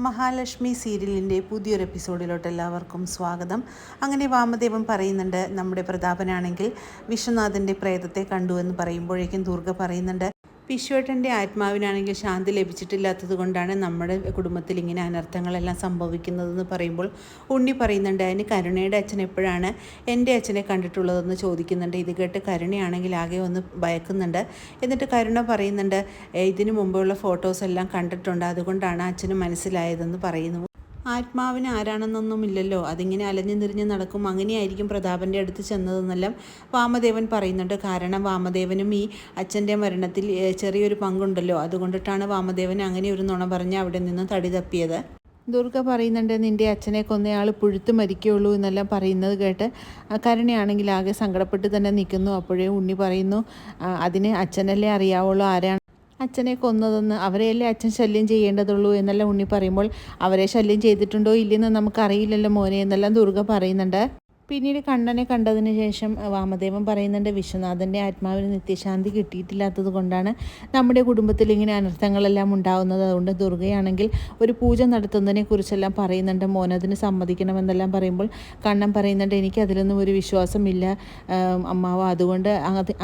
മഹാലക്ഷ്മി സീരിയലിൻ്റെ പുതിയൊരു എപ്പിസോഡിലോട്ട് എല്ലാവർക്കും സ്വാഗതം. അങ്ങനെ വാമദേവൻ പറയുന്നുണ്ട്, നമ്മുടെ പ്രതാപനാണെങ്കിൽ വിശ്വനാഥൻ്റെ പ്രേതത്തെ കണ്ടു എന്ന് പറയുമ്പോഴേക്കും ദുർഗ പറയുന്നുണ്ട്, വിശ്വേട്ടൻ്റെ ആത്മാവിനാണെങ്കിൽ ശാന്തി ലഭിച്ചിട്ടില്ലാത്തത് കൊണ്ടാണ് നമ്മുടെ കുടുംബത്തിൽ ഇങ്ങനെ അനർത്ഥങ്ങളെല്ലാം സംഭവിക്കുന്നതെന്ന് പറയുമ്പോൾ ഉണ്ണി പറയുന്നുണ്ട്, അതിന് കരുണയുടെ അച്ഛൻ എപ്പോഴാണ് എൻ്റെ അച്ഛനെ കണ്ടിട്ടുള്ളതെന്ന് ചോദിക്കുന്നുണ്ട്. ഇത് കേട്ട് കരുണയാണെങ്കിൽ ആകെ ഒന്ന് ഭയക്കുന്നുണ്ട്. എന്നിട്ട് കരുണ പറയുന്നുണ്ട്, ഇതിനു മുമ്പുള്ള ഫോട്ടോസ് എല്ലാം കണ്ടിട്ടുണ്ട്, അതുകൊണ്ടാണ് അച്ഛന് മനസ്സിലായതെന്ന് പറയുന്നു. ആത്മാവിന് ആരാണെന്നൊന്നുമില്ലല്ലോ, അതിങ്ങനെ അലഞ്ഞു തിരിഞ്ഞ് നടക്കും, അങ്ങനെയായിരിക്കും പ്രതാപൻ്റെ അടുത്ത് ചെന്നതെന്നെല്ലാം വാമദേവൻ പറയുന്നുണ്ട്. കാരണം വാമദേവനും ഈ അച്ഛൻ്റെ മരണത്തിൽ ചെറിയൊരു പങ്കുണ്ടല്ലോ, അതുകൊണ്ടിട്ടാണ് വാമദേവൻ അങ്ങനെ ഒരു നുണ പറഞ്ഞ് അവിടെ നിന്ന് തടി തപ്പിയത്. ദുർഗ പറയുന്നുണ്ട്, നിൻ്റെ അച്ഛനെ കൊന്നയാൾ പുഴുത്ത് മരിക്കുകയുള്ളൂ എന്നെല്ലാം പറയുന്നത് കേട്ട് കരുണയാണെങ്കിൽ ആകെ സങ്കടപ്പെട്ട് തന്നെ നിൽക്കുന്നു. അപ്പോഴേ ഉണ്ണി പറയുന്നു, അതിന് അച്ഛനല്ലേ അറിയാവുള്ളൂ ആരാണ് അച്ഛനെ കൊന്നതെന്ന്, അവരെയല്ലേ അച്ഛൻ ശല്യം ചെയ്യേണ്ടതുള്ളൂ എന്നെല്ലാം ഉണ്ണി പറയുമ്പോൾ, അവരെ ശല്യം ചെയ്തിട്ടുണ്ടോ ഇല്ലെന്ന് നമുക്കറിയില്ലല്ലോ മോനെ എന്നെല്ലാം ദുർഗ പറയുന്നുണ്ട്. പിന്നീട് കണ്ണനെ കണ്ടതിന് ശേഷം വാമദേവൻ പറയുന്നുണ്ട്, വിശ്വനാഥൻ്റെ ആത്മാവിന് നിത്യശാന്തി കിട്ടിയിട്ടില്ലാത്തത് കൊണ്ടാണ് നമ്മുടെ കുടുംബത്തിൽ ഇങ്ങനെ അനർത്ഥങ്ങളെല്ലാം ഉണ്ടാകുന്നത്. അതുകൊണ്ട് ദുർഗയാണെങ്കിൽ ഒരു പൂജ നടത്തുന്നതിനെ കുറിച്ചെല്ലാം പറയുന്നുണ്ട്, മോനതിന് സമ്മതിക്കണമെന്നെല്ലാം പറയുമ്പോൾ കണ്ണൻ പറയുന്നുണ്ട്, എനിക്ക് അതിലൊന്നും ഒരു വിശ്വാസമില്ല അമ്മാവ, അതുകൊണ്ട്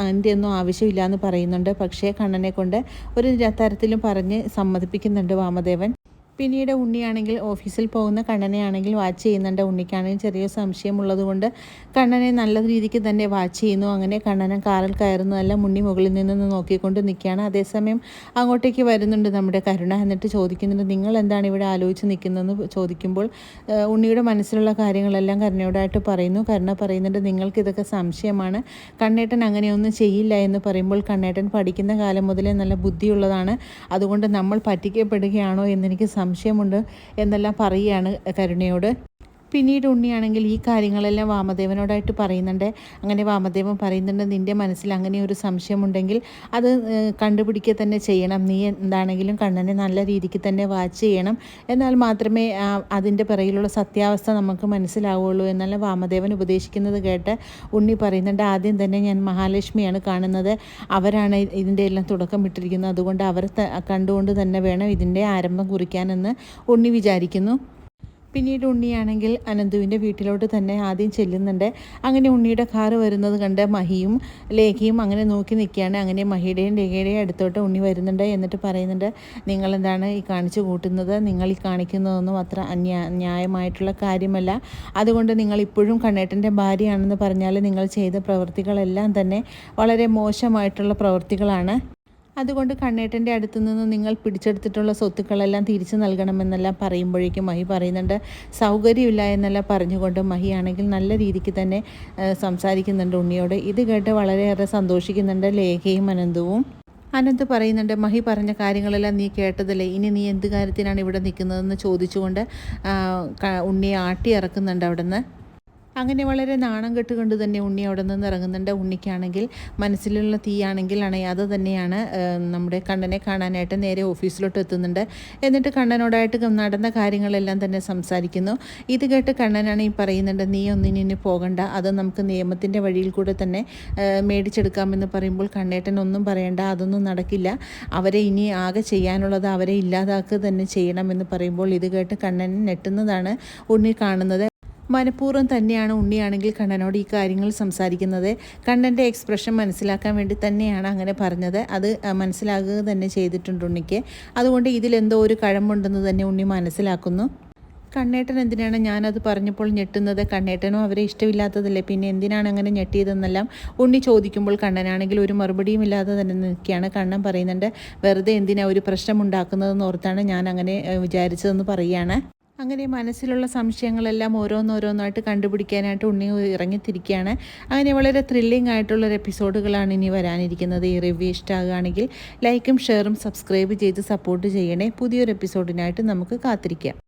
അതിൻ്റെ ഒന്നും ആവശ്യമില്ല എന്ന് പറയുന്നുണ്ട്. പക്ഷേ കണ്ണനെ കൊണ്ട് ഒരു തരത്തിലും പറഞ്ഞ് സമ്മതിപ്പിക്കുന്നുണ്ട് വാമദേവൻ. പിന്നീട് ഉണ്ണിയാണെങ്കിൽ ഓഫീസിൽ പോകുന്ന കണ്ണനെയാണെങ്കിൽ വാച്ച് ചെയ്യുന്നുണ്ട്. ഉണ്ണിക്കാണെങ്കിൽ ചെറിയ സംശയമുള്ളത് കൊണ്ട് കണ്ണനെ നല്ല രീതിക്ക് തന്നെ വാച്ച് ചെയ്യുന്നു. അങ്ങനെ കണ്ണനെ കാറിൽ കയറുന്നതെല്ലാം ഉണ്ണി മുകളിൽ നിന്ന് നോക്കിക്കൊണ്ട് നിൽക്കുകയാണ്. അതേസമയം അങ്ങോട്ടേക്ക് വരുന്നുണ്ട് നമ്മുടെ കരുണ. എന്നിട്ട് ചോദിക്കുന്നുണ്ട്, നിങ്ങൾ എന്താണ് ഇവിടെ ആലോചിച്ച് നിൽക്കുന്നതെന്ന് ചോദിക്കുമ്പോൾ ഉണ്ണിയുടെ മനസ്സിലുള്ള കാര്യങ്ങളെല്ലാം കരുണയോടായിട്ട് പറയുന്നു. കരുണ പറയുന്നുണ്ട്, നിങ്ങൾക്കിതൊക്കെ സംശയമാണ്, കണ്ണേട്ടൻ അങ്ങനെയൊന്നും ചെയ്യില്ല എന്ന് പറയുമ്പോൾ കണ്ണേട്ടൻ പഠിക്കുന്ന കാലം മുതലേ നല്ല ബുദ്ധിയുള്ളതാണ്, അതുകൊണ്ട് നമ്മൾ പറ്റിക്കപ്പെടുകയാണോ എന്നെനിക്ക് സംശയമുണ്ട് എന്നെല്ലാം പറയുകയാണ് കരുണയോട്. പിന്നീട് ഉണ്ണിയാണെങ്കിൽ ഈ കാര്യങ്ങളെല്ലാം വാമദേവനോടായിട്ട് പറയുന്നുണ്ട്. അങ്ങനെ വാമദേവൻ പറയുന്നുണ്ട്, നിൻ്റെ മനസ്സിൽ അങ്ങനെ ഒരു സംശയമുണ്ടെങ്കിൽ അത് കണ്ടുപിടിക്കുക തന്നെ ചെയ്യണം, നീ എന്താണെങ്കിലും കണ്ണനെ നല്ല രീതിക്ക് തന്നെ വാച്ച് ചെയ്യണം, എന്നാൽ മാത്രമേ അതിൻ്റെ പിറകിലുള്ള സത്യാവസ്ഥ നമുക്ക് മനസ്സിലാവുള്ളൂ എന്നെല്ലാം വാമദേവൻ ഉപദേശിക്കുന്നത് കേട്ട് ഉണ്ണി പറയുന്നുണ്ട്, ആദ്യം തന്നെ ഞാൻ മഹാലക്ഷ്മിയാണ് കാണുന്നത്, അവരാണ് ഇതിൻ്റെ എല്ലാം തുടക്കം ഇട്ടിരിക്കുന്നത്, അതുകൊണ്ട് അവരെ കണ്ടുകൊണ്ട് തന്നെ വേണം ഇതിൻ്റെ ആരംഭം കുറിക്കാനെന്ന് ഉണ്ണി വിചാരിക്കുന്നു. പിന്നീട് ഉണ്ണിയാണെങ്കിൽ അനന്തുവിൻ്റെ വീട്ടിലോട്ട് തന്നെ ആദ്യം ചെല്ലുന്നുണ്ട്. അങ്ങനെ ഉണ്ണിയുടെ കാറ് വരുന്നത് കണ്ട് മഹിയും ലേഖയും അങ്ങനെ നോക്കി നിൽക്കുകയാണ്. അങ്ങനെ മഹിയുടെയും ലേഖയുടെയും അടുത്തോട്ട് ഉണ്ണി വരുന്നുണ്ട്. എന്നിട്ട് പറയുന്നുണ്ട്, നിങ്ങളെന്താണ് ഈ കാണിച്ചു കൂട്ടുന്നത്, നിങ്ങൾ ഈ കാണിക്കുന്നതൊന്നും അത്ര ന്യായമായിട്ടുള്ള കാര്യമല്ല, അതുകൊണ്ട് നിങ്ങൾ ഇപ്പോഴും കണ്ണേട്ടൻ്റെ ഭാര്യയാണെന്ന് പറഞ്ഞാൽ നിങ്ങൾ ചെയ്ത പ്രവൃത്തികളെല്ലാം തന്നെ വളരെ മോശമായിട്ടുള്ള പ്രവൃത്തികളാണ്, അതുകൊണ്ട് കണ്ണേട്ടൻ്റെ അടുത്തു നിന്ന് നിങ്ങൾ പിടിച്ചെടുത്തിട്ടുള്ള സ്വത്തുക്കളെല്ലാം തിരിച്ചു നൽകണമെന്നെല്ലാം പറയുമ്പോഴേക്കും മഹി പറയുന്നുണ്ട്, സൗകര്യമില്ല എന്നെല്ലാം പറഞ്ഞുകൊണ്ട് മഹിയാണെങ്കിൽ നല്ല രീതിക്ക് തന്നെ സംസാരിക്കുന്നുണ്ട് ഉണ്ണിയോട്. ഇത് കേട്ട് വളരെയേറെ സന്തോഷിക്കുന്നുണ്ട് ലേഖയും അനന്തവും. അനന്ത് പറയുന്നുണ്ട്, മഹി പറഞ്ഞ കാര്യങ്ങളെല്ലാം നീ കേട്ടതല്ലേ, ഇനി നീ എന്ത് കാര്യത്തിനാണ് ഇവിടെ നിൽക്കുന്നതെന്ന് ചോദിച്ചുകൊണ്ട് ഉണ്ണിയെ ആട്ടി ഇറക്കുന്നുണ്ട് അവിടെ നിന്ന്. അങ്ങനെ വളരെ നാണം കെട്ടുകൊണ്ട് തന്നെ ഉണ്ണി അവിടെ നിന്ന് ഇറങ്ങുന്നുണ്ട്. ഉണ്ണിക്കാണെങ്കിൽ മനസ്സിലുള്ള തീയാണെങ്കിൽ അണയാതെ തന്നെയാണ് നമ്മുടെ കണ്ണനെ കാണാനായിട്ട് നേരെ ഓഫീസിലോട്ട് എത്തുന്നുണ്ട്. എന്നിട്ട് കണ്ണനോടായിട്ട് നടന്ന കാര്യങ്ങളെല്ലാം തന്നെ സംസാരിക്കുന്നു. ഇത് കേട്ട് കണ്ണനാണ് ഈ പറയുന്നുണ്ട്, നീ ഒന്നിനി പോകണ്ട, അത് നമുക്ക് നിയമത്തിൻ്റെ വഴിയിൽ കൂടെ തന്നെ മേടിച്ചെടുക്കാമെന്ന് പറയുമ്പോൾ കണ്ണേട്ടൻ ഒന്നും പറയണ്ട, അതൊന്നും നടക്കില്ല, അവരെ ഇനി ആകെ ചെയ്യാനുള്ളത് അവരെ ഇല്ലാതാക്കുക തന്നെ ചെയ്യണമെന്ന് പറയുമ്പോൾ ഇത് കേട്ട് കണ്ണൻ ഞെട്ടുന്നതാണ് ഉണ്ണി കാണുന്നത്. മനഃപൂർവ്വം തന്നെയാണ് ഉണ്ണിയാണെങ്കിൽ കണ്ണനോട് ഈ കാര്യങ്ങൾ സംസാരിക്കുന്നത്. കണ്ണൻ്റെ എക്സ്പ്രഷൻ മനസ്സിലാക്കാൻ വേണ്ടി തന്നെയാണ് അങ്ങനെ പറഞ്ഞത്. അത് മനസ്സിലാക്കുക തന്നെ ചെയ്തിട്ടുണ്ട് ഉണ്ണിക്ക്. അതുകൊണ്ട് ഇതിലെന്തോ ഒരു കഴമ്പുണ്ടെന്ന് തന്നെ ഉണ്ണി മനസ്സിലാക്കുന്നു. കണ്ണേട്ടൻ എന്തിനാണ് ഞാനത് പറഞ്ഞപ്പോൾ ഞെട്ടുന്നത്, കണ്ണേട്ടനും അവരെ ഇഷ്ടമില്ലാത്തതല്ലേ, പിന്നെ എന്തിനാണ് അങ്ങനെ ഞെട്ടിയതെന്നെല്ലാം ഉണ്ണി ചോദിക്കുമ്പോൾ കണ്ണനാണെങ്കിൽ ഒരു മറുപടിയും ഇല്ലാതെ തന്നെ നിൽക്കുകയാണ്. കണ്ണൻ പറയുന്നുണ്ട്, വെറുതെ എന്തിനാ ഒരു പ്രശ്നം ഉണ്ടാക്കുന്നതെന്ന് ഓർത്താണ് ഞാൻ അങ്ങനെ വിചാരിച്ചതെന്ന് പറയുകയാണ്. അങ്ങനെ മനസ്സിലുള്ള സംശയങ്ങളെല്ലാം ഓരോന്നോരോന്നായിട്ട് കണ്ടുപിടിക്കാനായിട്ട് ഉണ്ണി ഇറങ്ങിത്തിരിക്കുകയാണ്. അങ്ങനെ വളരെ ത്രില്ലിംഗ് ആയിട്ടുള്ളൊരു എപ്പിസോഡുകളാണ് ഇനി വരാനിരിക്കുന്നത്. ഈ റിവ്യൂ ഇഷ്ടമാകുകയാണെങ്കിൽ ലൈക്കും ഷെയറും സബ്സ്ക്രൈബ് ചെയ്ത് സപ്പോർട്ട് ചെയ്യണേ. പുതിയൊരു എപ്പിസോഡിനായിട്ട് നമുക്ക് കാത്തിരിക്കാം.